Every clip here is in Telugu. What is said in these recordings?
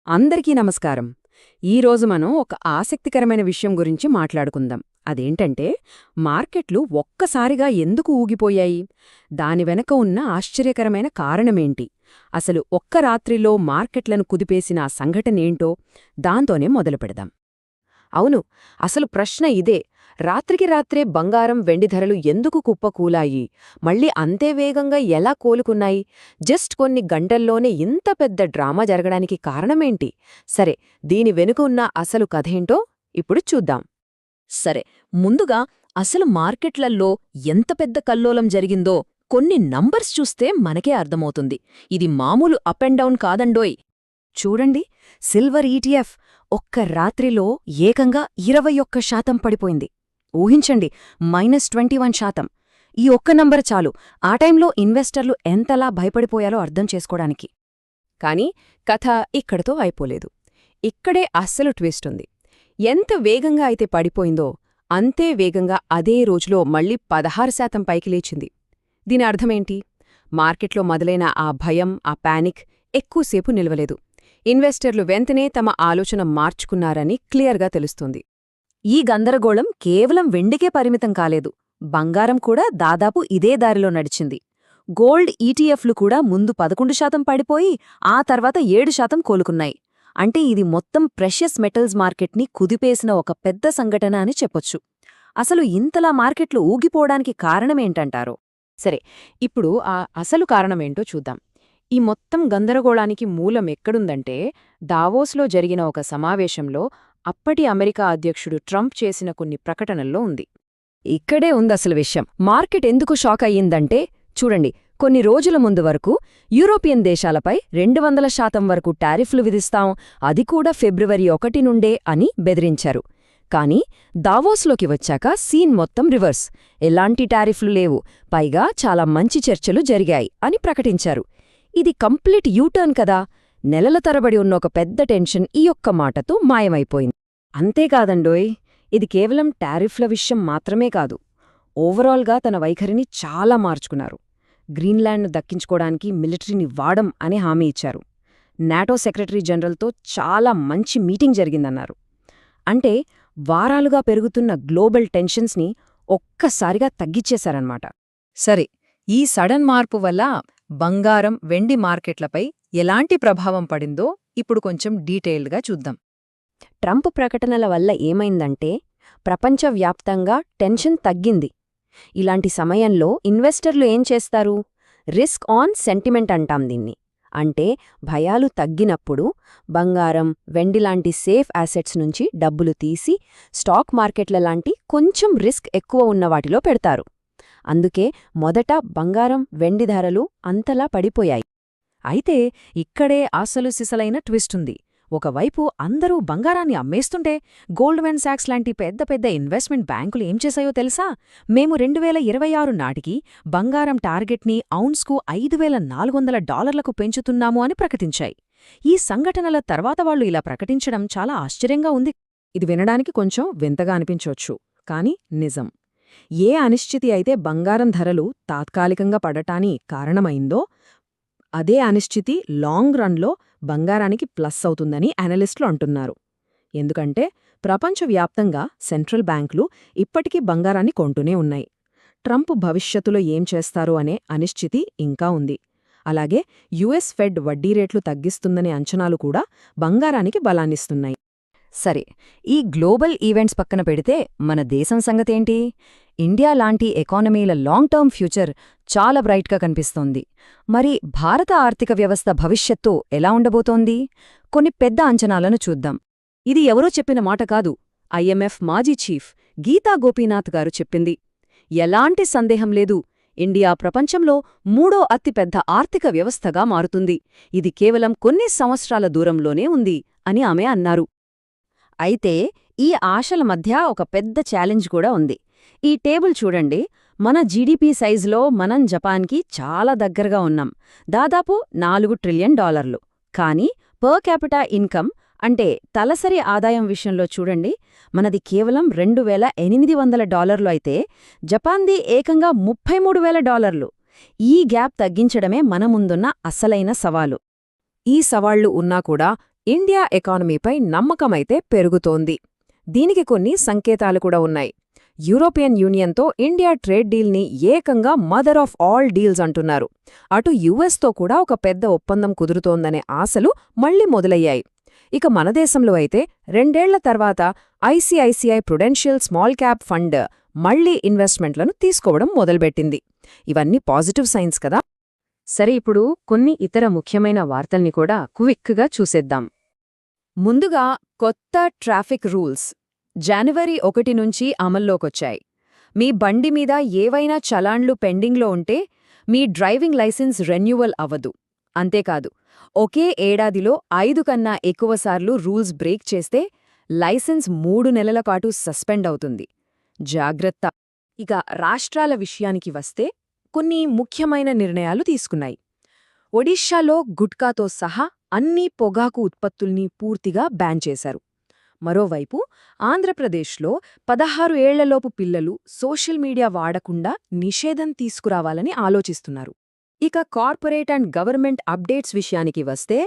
అందరికీ నమస్కారం. ఈరోజు మనం ఒక ఆసక్తికరమైన విషయం గురించి మాట్లాడుకుందాం. అదేంటంటే, మార్కెట్లు ఒక్కసారిగా ఎందుకు ఊగిపోయాయి? దాని వెనక ఉన్న ఆశ్చర్యకరమైన కారణమేంటి? అసలు ఒక్క రాత్రిలో మార్కెట్లను కుదిపేసిన ఆ సంఘటనేంటో దాంతోనే మొదలుపెడదాం. అవును, అసలు ప్రశ్న ఇదే. రాత్రికి రాత్రే బంగారం, వెండి ధరలు ఎందుకు కుప్పకూలాయి? మళ్ళీ అంతే వేగంగా ఎలా కోలుకున్నాయి? జస్ట్ కొన్ని గంటల్లోనే ఇంత పెద్ద డ్రామా జరగడానికి కారణమేంటి? సరే, దీని వెనుక ఉన్న అసలు కథేంటో ఇప్పుడు చూద్దాం. సరే, ముందుగా అసలు మార్కెట్లల్లో ఎంత పెద్ద కల్లోలం జరిగిందో కొన్ని నంబర్స్ చూస్తే మనకే అర్థమవుతుంది. ఇది మామూలు అప్ అండ్ డౌన్ కాదండోయ్. చూడండి, సిల్వర్ ఈటీఎఫ్ ఒక్క రాత్రిలో ఏకంగా 21% పడిపోయింది. ఊహించండి, -21%. ఈ ఒక్క నంబర్ చాలు ఆ టైంలో ఇన్వెస్టర్లు ఎంతలా భయపడిపోయాలో అర్థం చేసుకోవడానికి. కాని కథ ఇక్కడితో అయిపోలేదు. ఇక్కడే అస్సలు ట్విస్ట్ ఉంది. ఎంత వేగంగా అయితే పడిపోయిందో అంతే వేగంగా అదే రోజులో మళ్ళీ 16% పైకి లేచింది. దీని అర్థమేంటి? మార్కెట్లో మొదలైన ఆ భయం, ఆ పానిక్ ఎక్కువసేపు నిలవలేదు. ఇన్వెస్టర్లు వెంటనే తమ ఆలోచన మార్చుకున్నారని క్లియర్గా తెలుస్తుంది. ఈ గందరగోళం కేవలం వెండికే పరిమితం కాలేదు. బంగారం కూడా దాదాపు ఇదే దారిలో నడిచింది. గోల్డ్ ఈటీఎఫ్లు కూడా ముందు 11% పడిపోయి ఆ తర్వాత 7% కోలుకున్నాయి. అంటే ఇది మొత్తం ప్రెషియస్ మెటల్స్ మార్కెట్ని కుదిపేసిన ఒక పెద్ద సంఘటన అని చెప్పొచ్చు. అసలు ఇంతలా మార్కెట్లు ఊగిపోవడానికి కారణమేంటంటారో? సరే, ఇప్పుడు ఆ అసలు కారణమేంటో చూద్దాం. ఈ మొత్తం గందరగోళానికి మూలం ఎక్కడుందంటే, దావోస్లో జరిగిన ఒక సమావేశంలో అప్పటి అమెరికా అధ్యక్షుడు ట్రంప్ చేసిన కొన్ని ప్రకటనల్లో ఉంది. ఇక్కడే ఉందసలు విషయం. మార్కెట్ ఎందుకు షాక్ అయ్యిందంటే, చూడండి, కొన్ని రోజుల ముందు వరకు యూరోపియన్ దేశాలపై 200% వరకు టారిఫ్లు విధిస్తాం, అది కూడా ఫిబ్రవరి 1 నుండే అని బెదిరించారు. కానీ దావోస్లోకి వచ్చాక సీన్ మొత్తం రివర్స్. ఎలాంటి టారిఫ్లు లేవు, పైగా చాలా మంచి చర్చలు జరిగాయి అని ప్రకటించారు. ఇది కంప్లీట్ యూటర్న్ కదా. నెలల తరబడి ఉన్న ఒక పెద్ద టెన్షన్ ఈ ఒక్క మాటతో మాయమైపోయింది. అంతేకాదండోయ్, ఇది కేవలం టారిఫ్ల విషయం మాత్రమే కాదు. ఓవరాల్గా తన వైఖరిని చాలా మార్చుకున్నారు. గ్రీన్లాండ్ను దక్కించుకోవడానికి మిలిటరీని వాడం అని హామీ ఇచ్చారు. నాటో సెక్రటరీ జనరల్తో చాలా మంచి మీటింగ్ జరిగిందన్నారు. అంటే వారాలుగా పెరుగుతున్న గ్లోబల్ టెన్షన్స్ని ఒక్కసారిగా తగ్గిచ్చేశారన్నమాట. సరే, ఈ సడన్ మార్పు వల్ల బంగారం, వెండి మార్కెట్లపై ఎలాంటి ప్రభావం పడిందో ఇప్పుడు కొంచెం డీటెయిల్డ్గా చూద్దాం. ట్రంప్ ప్రకటనల వల్ల ఏమైందంటే, ప్రపంచవ్యాప్తంగా టెన్షన్ తగ్గింది. ఇలాంటి సమయంలో ఇన్వెస్టర్లు ఏం చేస్తారు? రిస్క్ ఆన్ సెంటిమెంట్ అంటాం దీన్ని. అంటే భయాలు తగ్గినప్పుడు బంగారం, వెండిలాంటి సేఫ్ యాసెట్స్ నుంచి డబ్బులు తీసి స్టాక్ మార్కెట్ల లాంటి కొంచెం రిస్క్ ఎక్కువ ఉన్న వాటిలో పెడతారు. అందుకే మొదట బంగారం, వెండి ధరలు అంతలా పడిపోయాయి. అయితే ఇక్కడే అసలు సిసలైన ట్విస్టుంది. ఒకవైపు అందరూ బంగారాన్ని అమ్మేస్తుంటే, గోల్డ్మెన్ సాక్స్ లాంటి పెద్ద పెద్ద ఇన్వెస్ట్మెంట్ బ్యాంకులు ఏం చేశాయో తెలుసా? మేము 2026 నాటికి బంగారం టార్గెట్ని ఔన్స్కు $5,400 పెంచుతున్నాము అని ప్రకటించాయి. ఈ సంఘటనల తర్వాత వాళ్లు ఇలా ప్రకటించడం చాలా ఆశ్చర్యంగా ఉంది. ఇది వినడానికి కొంచెం వింతగా అనిపించొచ్చు, కాని నిజం. ఏ అనిశ్చితి అయితే బంగారం ధరలు తాత్కాలికంగా పడటానికి కారణమైందో, అదే అనిశ్చితి లాంగ్ రన్లో బంగారానికి ప్లస్ అవుతుందని అనలిస్టులు అంటున్నారు. ఎందుకంటే ప్రపంచవ్యాప్తంగా సెంట్రల్ బ్యాంకులు ఇప్పటికీ బంగారాన్ని కొంటూనే ఉన్నాయి. ట్రంప్ భవిష్యత్తులో ఏం చేస్తారో అనే అనిశ్చితి ఇంకా ఉంది. అలాగే యుఎస్ ఫెడ్ వడ్డీ రేట్లు తగ్గిస్తుందనే అంచనాలు కూడా బంగారానికి బలాన్నిస్తున్నాయి. సరే, ఈ గ్లోబల్ ఈవెంట్స్ పక్కన పెడితే మన దేశం సంగతేంటి? ఇండియా లాంటి ఎకానమీల లాంగ్ టర్మ్ ఫ్యూచర్ చాలా బ్రైట్గా కనిపిస్తోంది. మరి భారత ఆర్థిక వ్యవస్థ భవిష్యత్తు ఎలా ఉండబోతోంది? కొన్ని పెద్ద అంచనాలను చూద్దాం. ఇది ఎవరో చెప్పిన మాట కాదు, ఐఎంఎఫ్ మాజీ చీఫ్ గీతా గోపీనాథ్ గారు చెప్పింది. ఎలాంటి సందేహం లేదు, ఇండియా ప్రపంచంలో 3వ అతిపెద్ద ఆర్థిక వ్యవస్థగా మారుతుంది. ఇది కేవలం కొన్ని సంవత్సరాల దూరంలోనే ఉంది అని ఆమె అన్నారు. అయితే ఈ ఆశల మధ్య ఒక పెద్ద ఛాలెంజ్ కూడా ఉంది. ఈ టేబుల్ చూడండి. మన జీడీపీ సైజులో మనం జపాన్కి చాలా దగ్గరగా ఉన్నాం, దాదాపు $4 ట్రిలియన్. కానీ పర్ క్యాపిటా ఇన్కమ్ అంటే తలసరి ఆదాయం విషయంలో చూడండి, మనది కేవలం $2,800 అయితే జపాన్ది ఏకంగా $33,000. ఈ గ్యాప్ తగ్గించడమే మన ముందున్న అసలైన సవాలు. ఈ సవాళ్లు ఉన్నా కూడా ఇండియా ఎకానమీపై నమ్మకమైతే పెరుగుతోంది. దీనికి కొన్ని సంకేతాలు కూడా ఉన్నాయి. యూరోపియన్ యూనియన్తో ఇండియా ట్రేడ్ డీల్ని ఏకంగా మదర్ ఆఫ్ ఆల్ డీల్స్ అంటున్నారు. అటు యుఎస్తో కూడా ఒక పెద్ద ఒప్పందం కుదురుతోందనే ఆశలు మళ్లీ మొదలయ్యాయి. ఇక మన దేశంలో అయితే 2 ఏళ్ల తర్వాత ICICI Prudential small cap fund మళ్లీ ఇన్వెస్ట్మెంట్లను తీసుకోవడం మొదలుపెట్టింది. ఇవన్నీ పాజిటివ్ సైన్స్ కదా. సరే, ఇప్పుడు కొన్ని ఇతర ముఖ్యమైన వార్తల్ని కూడా క్విక్గా చూసేద్దాం. ముందుగా కొత్త ట్రాఫిక్ రూల్స్ జనవరి 1 నుంచి అమల్లోకొచ్చాయి. మీ బండి మీద ఏవైనా చలాన్లు పెండింగ్లో ఉంటే మీ డ్రైవింగ్ లైసెన్స్ రెన్యువల్ అవ్వదు. అంతేకాదు, ఒకే ఏడాదిలో 5 కన్నా ఎక్కువసార్లు రూల్స్ బ్రేక్ చేస్తే లైసెన్స్ 3 నెలల పాటు సస్పెండ్ అవుతుంది. జాగ్రత్త. ఇక రాష్ట్రాల విషయానికి వస్తే కొన్ని ముఖ్యమైన నిర్ణయాలు తీసుకున్నాయి. ఒడిషాలో గుట్కాతో సహా అన్ని పొగాకు ఉత్పత్తుల్ని పూర్తిగా బ్యాన్ చేశారు. మరోవైపు ఆంధ్రప్రదేశ్లో 16 ఏళ్లలోపు పిల్లలు సోషల్ మీడియా వాడకుండా నిషేధం తీసుకురావాలని ఆలోచిస్తున్నారు. ఇక కార్పొరేట్ అండ్ గవర్నమెంట్ అప్డేట్స్ విషయానికి వస్తే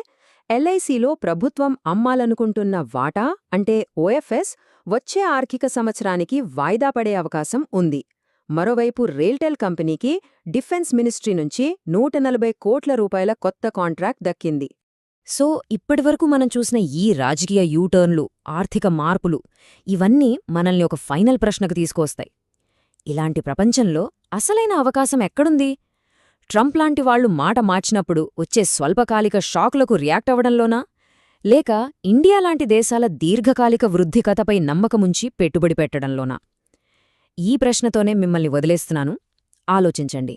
ఎల్ఐసిలో ప్రభుత్వం అమ్మాలనుకుంటున్న వాటా అంటే ఓఎఫ్ఎస్ వచ్చే ఆర్థిక సంవత్సరానికి వాయిదా పడే అవకాశం ఉంది. మరోవైపు రైల్టెల్ కంపెనీకి డిఫెన్స్ మినిస్ట్రీ నుంచి 140 కోట్ల రూపాయల కొత్త కాంట్రాక్ట్ దక్కింది. సో ఇప్పటివరకు మనం చూసిన ఈ రాజకీయ యూటర్న్లు, ఆర్థిక మార్పులు ఇవన్నీ మనల్ని ఒక ఫైనల్ ప్రశ్నకు తీసుకొస్తాయి. ఇలాంటి ప్రపంచంలో అసలైన అవకాశం ఎక్కడుంది? ట్రంప్ లాంటి వాళ్లు మాట మార్చినప్పుడు వచ్చే స్వల్పకాలిక షాక్లకు రియాక్ట్ అవ్వడంలోనా? లేక ఇండియా లాంటి దేశాల దీర్ఘకాలిక వృద్ధి కథపై నమ్మకముంచి పెట్టుబడి పెట్టడంలోనా? ఈ ప్రశ్నతోనే మిమ్మల్ని వదిలేస్తున్నాను. ఆలోచించండి.